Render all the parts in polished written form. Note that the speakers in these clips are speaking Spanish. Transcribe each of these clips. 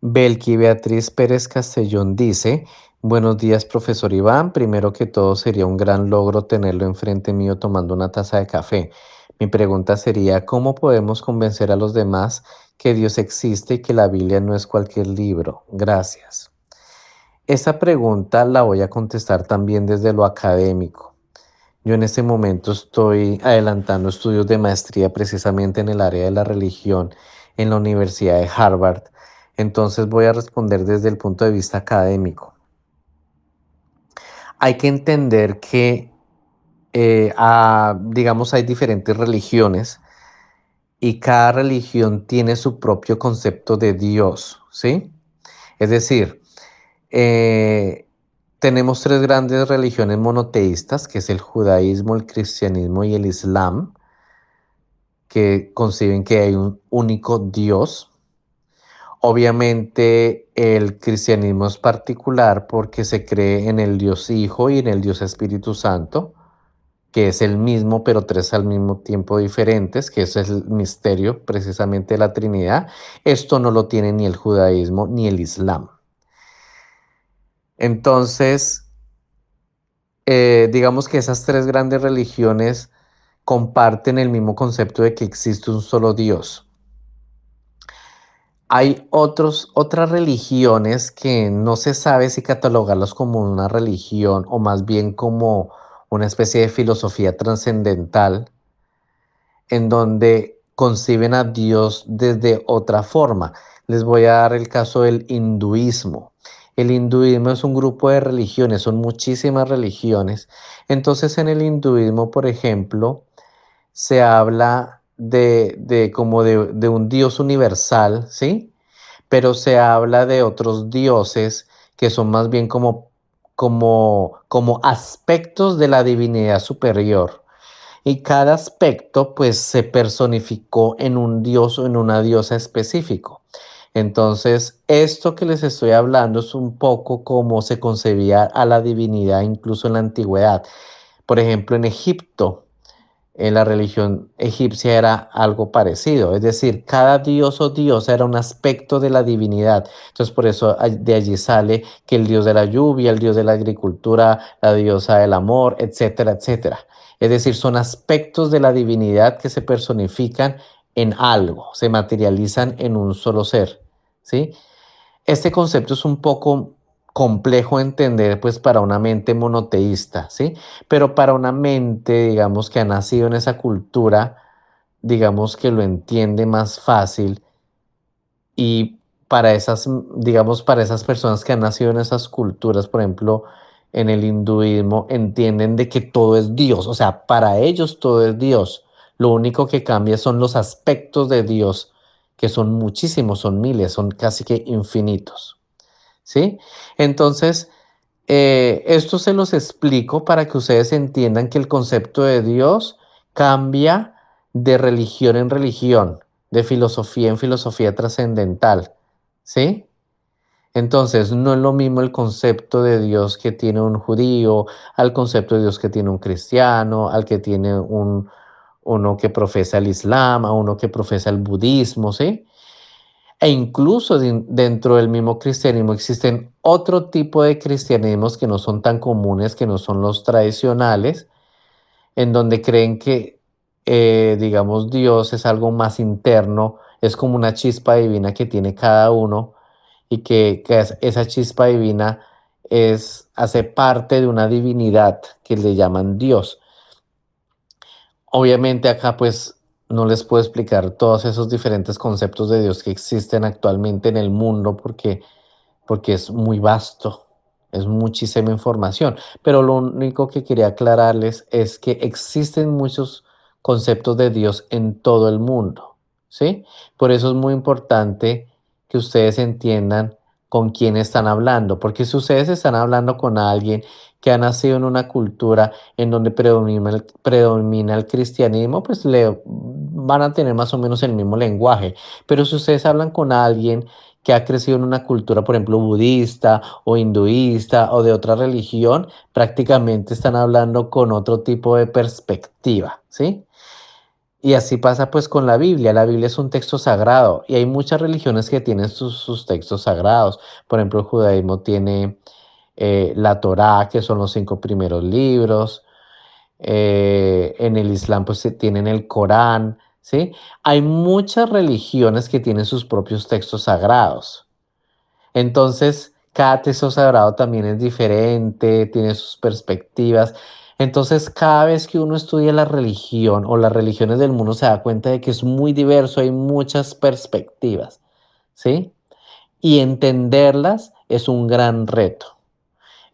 Belki Beatriz Pérez Castellón dice, buenos días, profesor Iván. Primero que todo, sería un gran logro tenerlo enfrente mío tomando una taza de café. Mi pregunta sería, ¿cómo podemos convencer a los demás que Dios existe y que la Biblia no es cualquier libro? Gracias. Esta pregunta la voy a contestar también desde lo académico. Yo en este momento estoy adelantando estudios de maestría precisamente en el área de la religión en la Universidad de Harvard. Entonces voy a responder desde el punto de vista académico. Hay que entender que, digamos, hay diferentes religiones y cada religión tiene su propio concepto de Dios, ¿sí? Es decir, eh, tenemos tres grandes religiones monoteístas, que es el judaísmo, el cristianismo y el islam, que conciben que hay un único Dios. Obviamente el cristianismo es particular porque se cree en el Dios Hijo y en el Dios Espíritu Santo, que es el mismo pero tres al mismo tiempo diferentes, que ese es el misterio precisamente de la Trinidad. Esto no lo tiene ni el judaísmo ni el islam. Entonces, digamos que esas tres grandes religiones comparten el mismo concepto de que existe un solo Dios. Hay otras religiones que no se sabe si catalogarlas como una religión o más bien como una especie de filosofía trascendental en donde conciben a Dios desde otra forma. Les voy a dar el caso del hinduismo. El hinduismo es un grupo de religiones, son muchísimas religiones. Entonces en el hinduismo, por ejemplo, se habla de un Dios universal, ¿sí? Pero se habla de otros dioses que son más bien como aspectos de la divinidad superior. Y cada aspecto pues se personificó en un dios o en una diosa específico. Entonces, esto que les estoy hablando es un poco como se concebía a la divinidad incluso en la antigüedad. Por ejemplo, en Egipto, en la religión egipcia era algo parecido, es decir, cada dios o diosa era un aspecto de la divinidad. Entonces, por eso de allí sale que el dios de la lluvia, el dios de la agricultura, la diosa del amor, etcétera, etcétera. Es decir, son aspectos de la divinidad que se personifican en algo, se materializan en un solo ser, ¿sí? Este concepto es un poco complejo de entender pues para una mente monoteísta, ¿sí? Pero para una mente, digamos, que ha nacido en esa cultura, digamos que lo entiende más fácil y para esas, digamos, para esas personas que han nacido en esas culturas, por ejemplo, en el hinduismo, entienden de que todo es Dios, o sea, para ellos todo es Dios. Lo único que cambia son los aspectos de Dios, que son muchísimos, son miles, son casi que infinitos. ¿Sí? Entonces, esto se los explico para que ustedes entiendan que el concepto de Dios cambia de religión en religión, de filosofía en filosofía trascendental, ¿sí? Entonces, no es lo mismo el concepto de Dios que tiene un judío, al concepto de Dios que tiene un cristiano, al que tiene uno que profesa el Islam, a uno que profesa el budismo, ¿sí? E incluso dentro del mismo cristianismo existen otro tipo de cristianismos que no son tan comunes, que no son los tradicionales, en donde creen que, digamos, Dios es algo más interno, es como una chispa divina que tiene cada uno y que esa chispa divina hace parte de una divinidad que le llaman Dios. Obviamente acá pues no les puedo explicar todos esos diferentes conceptos de Dios que existen actualmente en el mundo porque es muy vasto, es muchísima información. Pero lo único que quería aclararles es que existen muchos conceptos de Dios en todo el mundo, ¿sí? Por eso es muy importante que ustedes entiendan con quién están hablando, porque si ustedes están hablando con alguien que ha nacido en una cultura en donde predomina el cristianismo, pues le van a tener más o menos el mismo lenguaje. Pero si ustedes hablan con alguien que ha crecido en una cultura, por ejemplo, budista o hinduista o de otra religión, prácticamente están hablando con otro tipo de perspectiva, ¿sí? Y así pasa pues con la Biblia. La Biblia es un texto sagrado y hay muchas religiones que tienen sus textos sagrados. Por ejemplo, el judaísmo tiene la Torá, que son los 5 primeros libros. En el Islam pues tienen el Corán, ¿sí? Hay muchas religiones que tienen sus propios textos sagrados. Entonces, cada texto sagrado también es diferente, tiene sus perspectivas. Entonces, cada vez que uno estudia la religión o las religiones del mundo, se da cuenta de que es muy diverso, hay muchas perspectivas, ¿sí? Y entenderlas es un gran reto.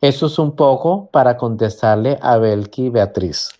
Eso es un poco para contestarle a Belki Beatriz.